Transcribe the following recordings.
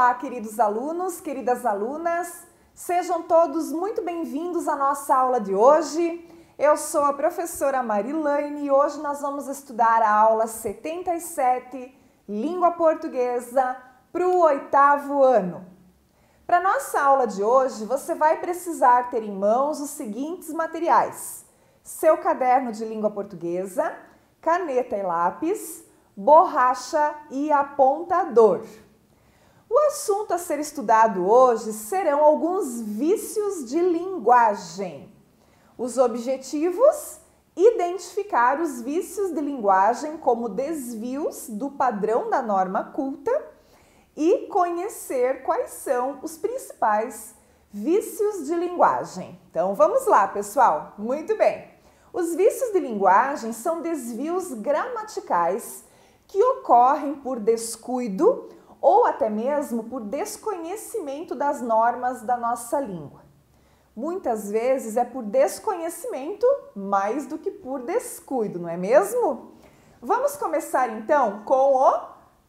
Olá, queridos alunos, queridas alunas, sejam todos muito bem-vindos à nossa aula de hoje. Eu sou a professora Marilane e hoje nós vamos estudar a aula 77, Língua Portuguesa, para o 8º ano. Para nossa aula de hoje, você vai precisar ter em mãos os seguintes materiais: seu caderno de língua portuguesa, caneta e lápis, borracha e apontador. O assunto a ser estudado hoje serão alguns vícios de linguagem. Os objetivos: identificar os vícios de linguagem como desvios do padrão da norma culta e conhecer quais são os principais vícios de linguagem. Então vamos lá, pessoal? Muito bem! Os vícios de linguagem são desvios gramaticais que ocorrem por descuido ou até mesmo por desconhecimento das normas da nossa língua. Muitas vezes é por desconhecimento mais do que por descuido, não é mesmo? Vamos começar então com o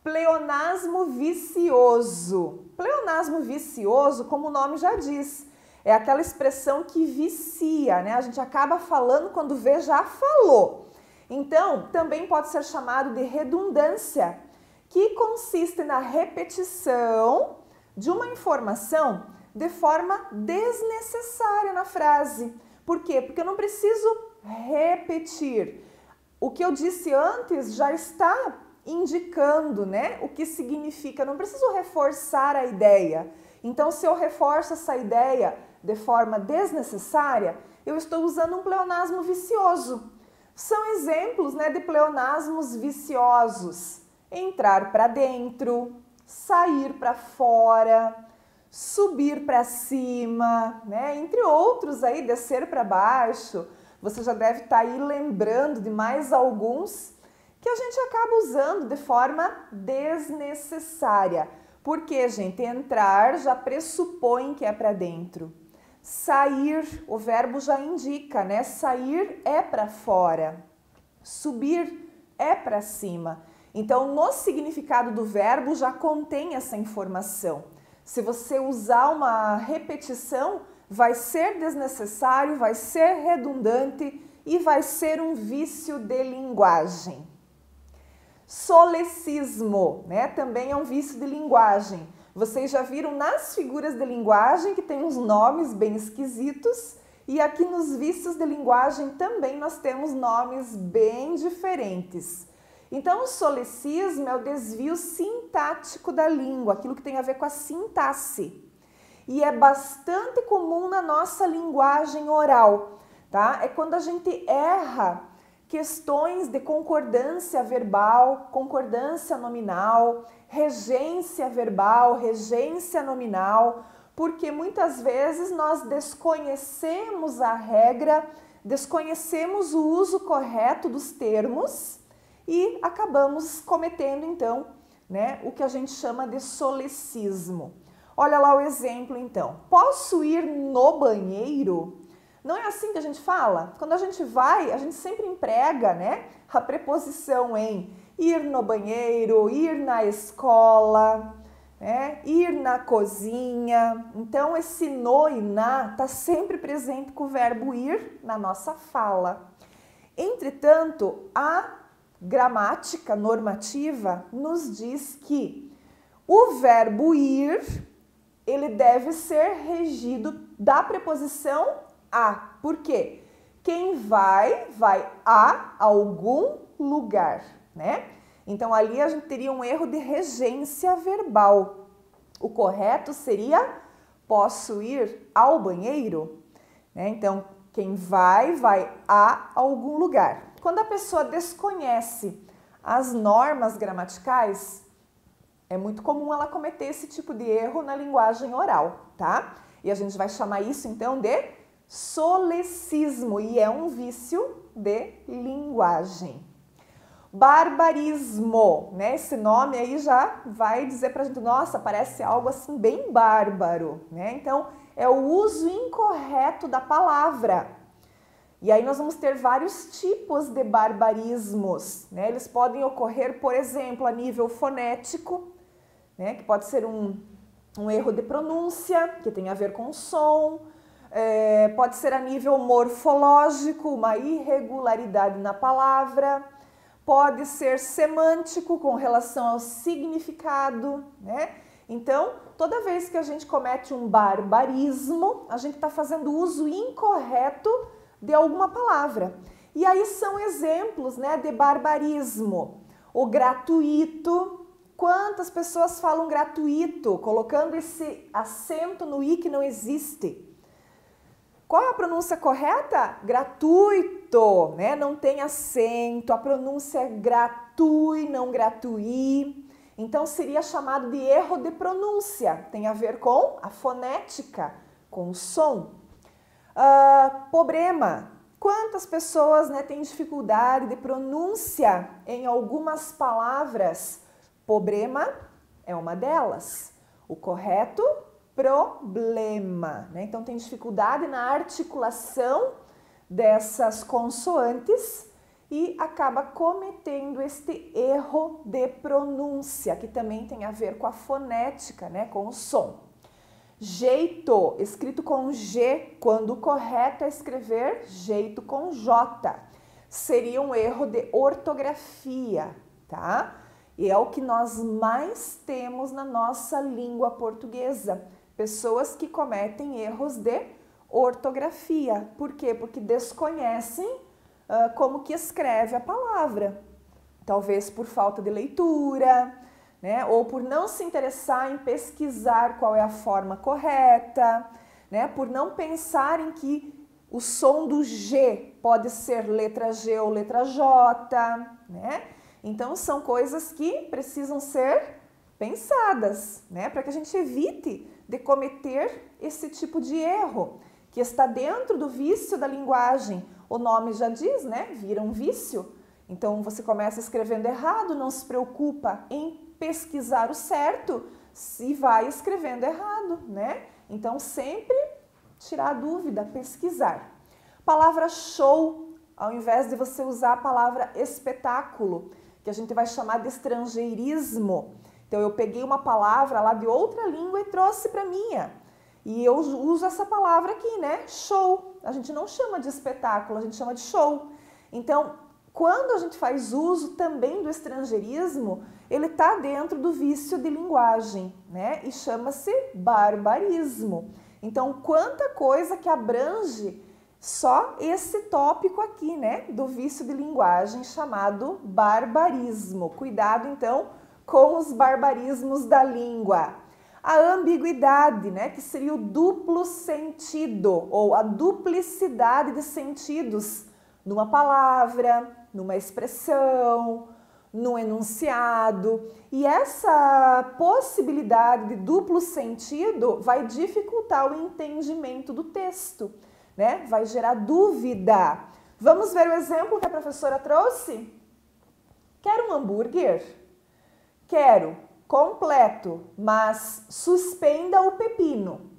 pleonasmo vicioso. Pleonasmo vicioso, como o nome já diz, é aquela expressão que vicia, né? A gente acaba falando quando vê, já falou. Então, também pode ser chamado de redundância, que consiste na repetição de uma informação de forma desnecessária na frase. Por quê? Porque eu não preciso repetir. O que eu disse antes já está indicando, né, o que significa. Eu não preciso reforçar a ideia. Então, se eu reforço essa ideia de forma desnecessária, eu estou usando um pleonasmo vicioso. São exemplos, né, de pleonasmos viciosos: entrar para dentro, sair para fora, subir para cima, né? Entre outros aí, descer para baixo. Você já deve estar aí lembrando de mais alguns que a gente acaba usando de forma desnecessária. Porque, gente, entrar já pressupõe que é para dentro. Sair, o verbo já indica, né? Sair é para fora. Subir é para cima. Então, no significado do verbo já contém essa informação. Se você usar uma repetição, vai ser desnecessário, vai ser redundante e vai ser um vício de linguagem. Solecismo, né? Também é um vício de linguagem. Vocês já viram nas figuras de linguagem que tem uns nomes bem esquisitos, e aqui nos vícios de linguagem também nós temos nomes bem diferentes. Então, o solecismo é o desvio sintático da língua, aquilo que tem a ver com a sintaxe. E é bastante comum na nossa linguagem oral, tá? É quando a gente erra questões de concordância verbal, concordância nominal, regência verbal, regência nominal, porque muitas vezes nós desconhecemos a regra, desconhecemos o uso correto dos termos e acabamos cometendo, então, né, o que a gente chama de solecismo. Olha lá o exemplo, então. Posso ir no banheiro? Não é assim que a gente fala? Quando a gente vai, a gente sempre emprega, né, a preposição em ir no banheiro, ir na escola, né, ir na cozinha. Então, esse no e na está sempre presente com o verbo ir na nossa fala. Entretanto, a gramática normativa nos diz que o verbo ir, ele deve ser regido da preposição a. Por quê? Quem vai a algum lugar, né? Então, ali a gente teria um erro de regência verbal. O correto seria: posso ir ao banheiro? Né? Então, quem vai a algum lugar. Quando a pessoa desconhece as normas gramaticais, é muito comum ela cometer esse tipo de erro na linguagem oral, tá? E a gente vai chamar isso, então, de solecismo, e é um vício de linguagem. Barbarismo, né? Esse nome aí já vai dizer pra gente: nossa, parece algo assim bem bárbaro, né? Então, é o uso incorreto da palavra. E aí nós vamos ter vários tipos de barbarismos, né? Eles podem ocorrer, por exemplo, a nível fonético, né? Que pode ser um um erro de pronúncia, que tem a ver com o som, pode ser a nível morfológico, uma irregularidade na palavra, pode ser semântico com relação ao significado, né? Então, toda vez que a gente comete um barbarismo, a gente está fazendo uso incorreto de alguma palavra. E aí são exemplos, né, de barbarismo. O gratuito. Quantas pessoas falam gratuito, colocando esse acento no i que não existe? Qual é a pronúncia correta? Gratuito, né? Não tem acento, a pronúncia é gratui, não gratuí. Então seria chamado de erro de pronúncia, tem a ver com a fonética, com o som. Problema. Quantas pessoas, né, têm dificuldade de pronúncia em algumas palavras? Problema é uma delas. O correto, problema, né? Então tem dificuldade na articulação dessas consoantes e acaba cometendo este erro de pronúncia, que também tem a ver com a fonética, né, com o som. Jeito, escrito com G, quando o correto é escrever jeito com J. Seria um erro de ortografia, tá? E é o que nós mais temos na nossa língua portuguesa. Pessoas que cometem erros de ortografia. Por quê? Porque desconhecem como que escreve a palavra. Talvez por falta de leitura, né? Ou por não se interessar em pesquisar qual é a forma correta, né? Por não pensar em que o som do G pode ser letra G ou letra J, né? Então são coisas que precisam ser pensadas, né? Para que a gente evite de cometer esse tipo de erro, que está dentro do vício da linguagem. O nome já diz, né? Vira um vício. Então você começa escrevendo errado, não se preocupa em pesquisar o certo e vai escrevendo errado, né? Então sempre tirar a dúvida, pesquisar. Palavra show, ao invés de você usar a palavra espetáculo, que a gente vai chamar de estrangeirismo. Então eu peguei uma palavra lá de outra língua e trouxe para minha. E eu uso essa palavra aqui, né? Show. A gente não chama de espetáculo, a gente chama de show. Então, quando a gente faz uso também do estrangeirismo, ele está dentro do vício de linguagem, né? E chama-se barbarismo. Então, quanta coisa que abrange só esse tópico aqui, né? Do vício de linguagem chamado barbarismo. Cuidado, então, com os barbarismos da língua. A ambiguidade, né? Que seria o duplo sentido ou a duplicidade de sentidos numa palavra, numa expressão, num enunciado. E essa possibilidade de duplo sentido vai dificultar o entendimento do texto, né? Vai gerar dúvida. Vamos ver o exemplo que a professora trouxe? Quero um hambúrguer? Quero, completo, mas suspenda o pepino.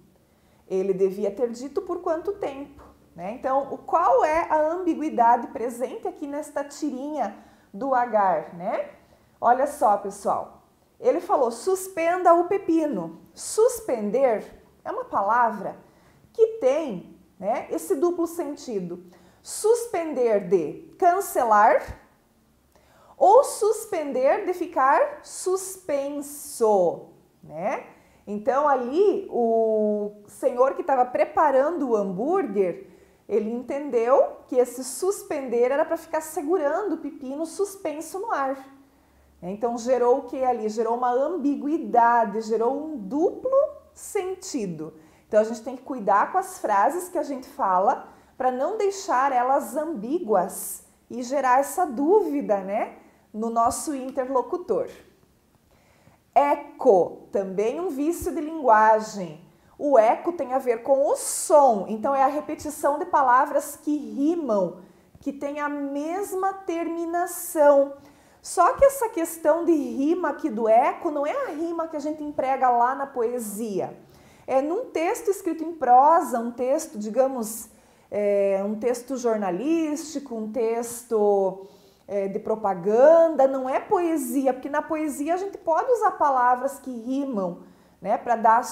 Ele devia ter dito por quanto tempo, né? Então, qual é a ambiguidade presente aqui nesta tirinha do agar, né? Olha só, pessoal. Ele falou suspenda o pepino. Suspender é uma palavra que tem, né, esse duplo sentido. Suspender de cancelar ou suspender de ficar suspenso, né? Então ali o senhor que estava preparando o hambúrguer, ele entendeu que esse suspender era para ficar segurando o pepino suspenso no ar. Então gerou o que ali? Gerou uma ambiguidade, gerou um duplo sentido. Então a gente tem que cuidar com as frases que a gente fala para não deixar elas ambíguas e gerar essa dúvida, né, no nosso interlocutor. Eco, também um vício de linguagem. O eco tem a ver com o som, então é a repetição de palavras que rimam, que têm a mesma terminação. Só que essa questão de rima aqui do eco não é a rima que a gente emprega lá na poesia. É num texto escrito em prosa, um texto, digamos, um texto jornalístico, um texto de propaganda, não é poesia, porque na poesia a gente pode usar palavras que rimam, né, para dar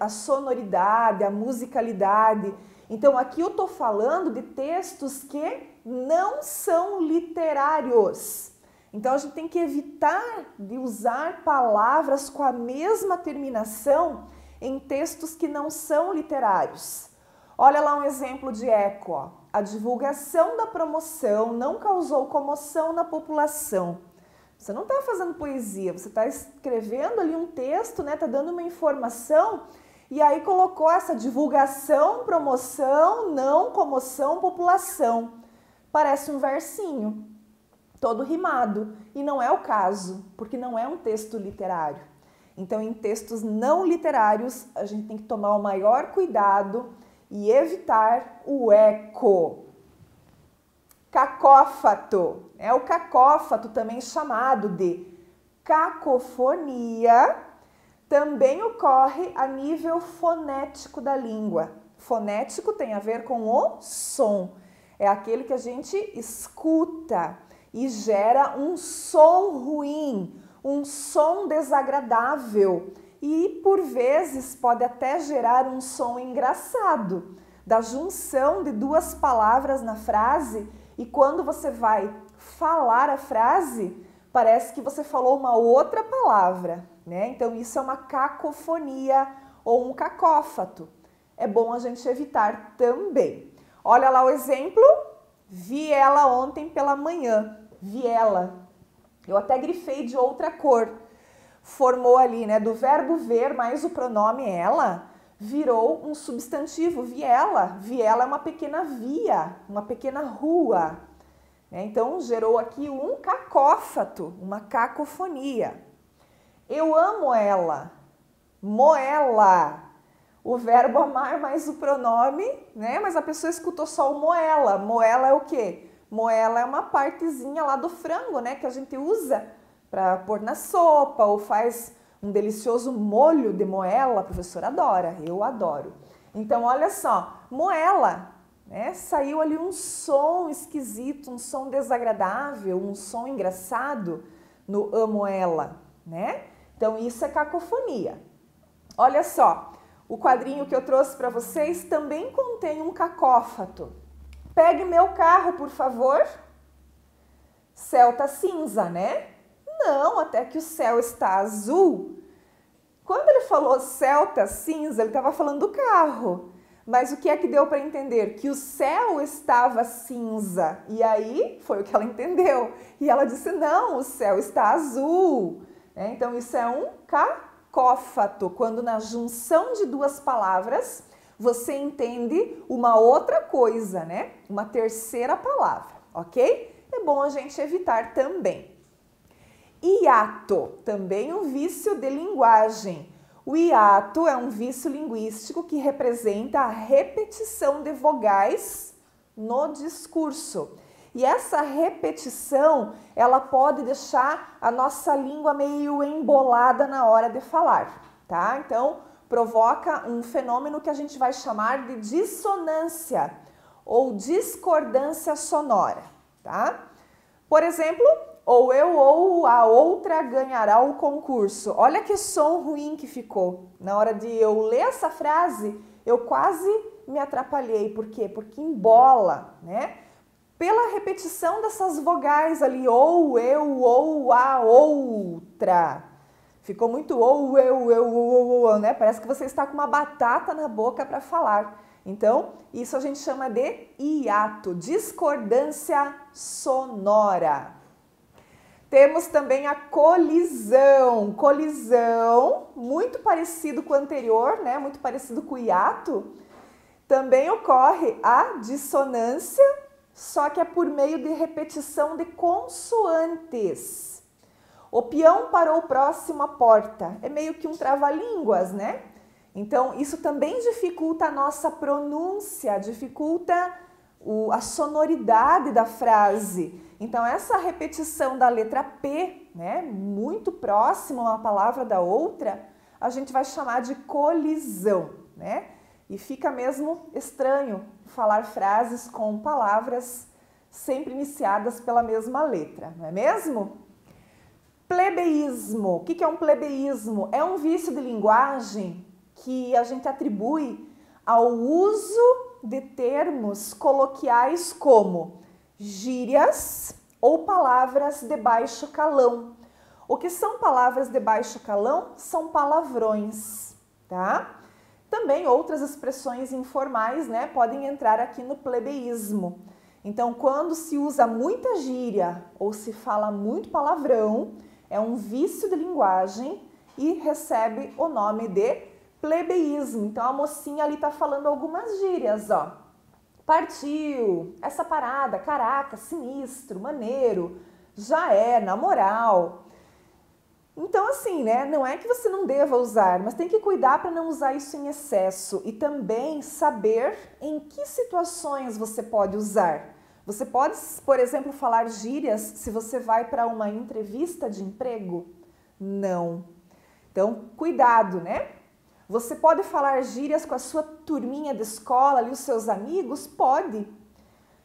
a sonoridade, a musicalidade. Então aqui eu estou falando de textos que não são literários. Então a gente tem que evitar de usar palavras com a mesma terminação em textos que não são literários. Olha lá um exemplo de eco, ó. A divulgação da promoção não causou comoção na população. Você não está fazendo poesia, você está escrevendo ali um texto, né? Está dando uma informação e aí colocou essa divulgação, promoção, não comoção, população. Parece um versinho, todo rimado. E não é o caso, porque não é um texto literário. Então, em textos não literários, a gente tem que tomar o maior cuidado e evitar o eco. Cacófato. É o cacófato, também chamado de cacofonia, também ocorre a nível fonético da língua. Fonético tem a ver com o som. É aquele que a gente escuta e gera um som ruim, um som desagradável e, por vezes, pode até gerar um som engraçado, da junção de duas palavras na frase, e quando você vai falar a frase, parece que você falou uma outra palavra, né? Então isso é uma cacofonia ou um cacófato. É bom a gente evitar também. Olha lá o exemplo. Vi ela ontem pela manhã. Vi ela. Eu até grifei de outra cor. Formou ali, né, do verbo ver mais o pronome ela, virou um substantivo, viela. Viela é uma pequena via, uma pequena rua. Então, gerou aqui um cacófato, uma cacofonia. Eu amo ela, moela. O verbo amar mais o pronome, né? Mas a pessoa escutou só o moela. Moela é o quê? Moela é uma partezinha lá do frango, né? Que a gente usa para pôr na sopa ou faz um delicioso molho de moela. A professora adora, eu adoro. Então, olha só, moela, né? Saiu ali um som esquisito, um som desagradável, um som engraçado no amo ela, né? Então, isso é cacofonia. Olha só, o quadrinho que eu trouxe para vocês também contém um cacófato. Pegue meu carro, por favor. Céu tá cinza, né? Não, até que o céu está azul. Quando ele falou céu tá cinza, ele estava falando do carro. Mas o que é que deu para entender? Que o céu estava cinza. E aí foi o que ela entendeu. E ela disse, não, o céu está azul. Então isso é um cacófato, quando na junção de duas palavras você entende uma outra coisa, né? Uma terceira palavra, ok? É bom a gente evitar também. Hiato, também um vício de linguagem. O hiato é um vício linguístico que representa a repetição de vogais no discurso. E essa repetição, ela pode deixar a nossa língua meio embolada na hora de falar, tá? Então, provoca um fenômeno que a gente vai chamar de dissonância ou discordância sonora, tá? Por exemplo, ou eu ou a outra ganhará o concurso. Olha que som ruim que ficou. Na hora de eu ler essa frase, eu quase me atrapalhei. Por quê? Porque embola, né? Pela repetição dessas vogais ali, ou eu, ou a outra. Ficou muito ou eu, ou, né? Parece que você está com uma batata na boca para falar. Então, isso a gente chama de hiato, discordância sonora. Temos também a colisão. Colisão, muito parecido com o anterior, né? Muito parecido com o hiato. Também ocorre a dissonância, só que é por meio de repetição de consoantes. O peão parou próximo à porta. É meio que um trava-línguas, né? Então, isso também dificulta a nossa pronúncia, dificulta a sonoridade da frase. Então, essa repetição da letra P, né, muito próxima uma palavra da outra, a gente vai chamar de colisão, né? E fica mesmo estranho falar frases com palavras sempre iniciadas pela mesma letra, não é mesmo? Plebeísmo. O que é um plebeísmo? É um vício de linguagem que a gente atribui ao uso de termos coloquiais como gírias ou palavras de baixo calão. O que são palavras de baixo calão? São palavrões, tá? Também outras expressões informais, né, podem entrar aqui no plebeísmo. Então, quando se usa muita gíria ou se fala muito palavrão, é um vício de linguagem e recebe o nome de plebeísmo. Então, a mocinha ali tá falando algumas gírias, ó. Partiu, essa parada, caraca, sinistro, maneiro, já é, na moral. Então, assim, né, não é que você não deva usar, mas tem que cuidar para não usar isso em excesso e também saber em que situações você pode usar. Você pode, por exemplo, falar gírias se você vai para uma entrevista de emprego? Não. Então, cuidado, né? Você pode falar gírias com a sua turminha de escola ali, os seus amigos? Pode.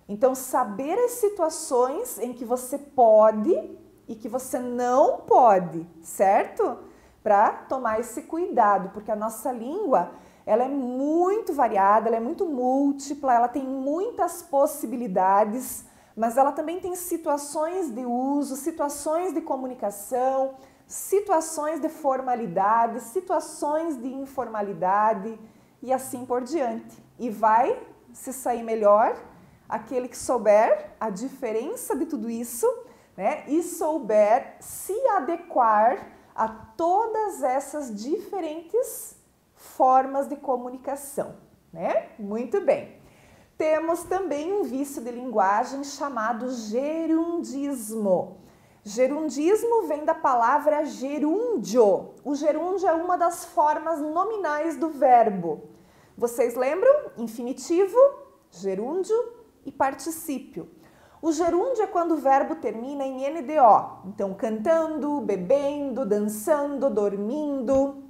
Então, saber as situações em que você pode e que você não pode, certo? Para tomar esse cuidado, porque a nossa língua, ela é muito variada, ela é muito múltipla, ela tem muitas possibilidades, mas ela também tem situações de uso, situações de comunicação, situações de formalidade, situações de informalidade e assim por diante. E vai se sair melhor aquele que souber a diferença de tudo isso, né? E souber se adequar a todas essas diferentes formas de comunicação, né? Muito bem. Temos também um vício de linguagem chamado gerundismo. Gerundismo vem da palavra gerúndio. O gerúndio é uma das formas nominais do verbo. Vocês lembram? Infinitivo, gerúndio e particípio. O gerúndio é quando o verbo termina em NDO. Então, cantando, bebendo, dançando, dormindo.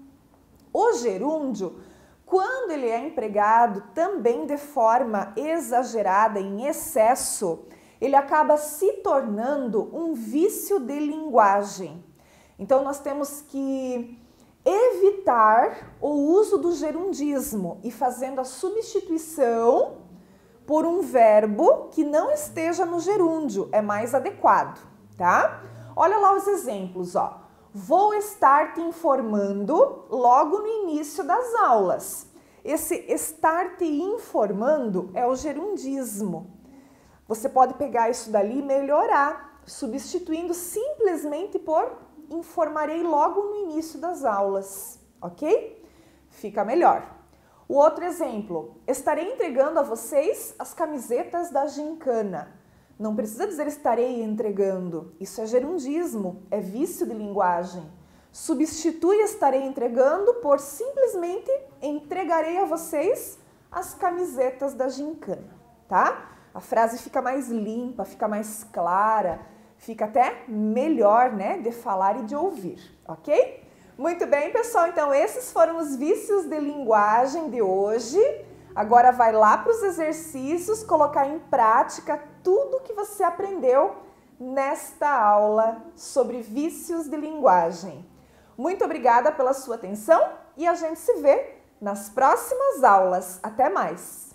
O gerúndio, quando ele é empregado também de forma exagerada, em excesso, ele acaba se tornando um vício de linguagem. Então, nós temos que evitar o uso do gerundismo e fazendo a substituição por um verbo que não esteja no gerúndio, é mais adequado, tá? Olha lá os exemplos, ó. Vou estar te informando logo no início das aulas. Esse estar te informando é o gerundismo. Você pode pegar isso dali e melhorar, substituindo simplesmente por informarei logo no início das aulas, ok? Fica melhor. O outro exemplo, estarei entregando a vocês as camisetas da gincana. Não precisa dizer estarei entregando, isso é gerundismo, é vício de linguagem. Substitui estarei entregando por simplesmente entregarei a vocês as camisetas da gincana, tá? A frase fica mais limpa, fica mais clara, fica até melhor, né, de falar e de ouvir, ok? Muito bem, pessoal, então esses foram os vícios de linguagem de hoje. Agora vai lá para os exercícios, colocar em prática tudo que você aprendeu nesta aula sobre vícios de linguagem. Muito obrigada pela sua atenção e a gente se vê nas próximas aulas. Até mais!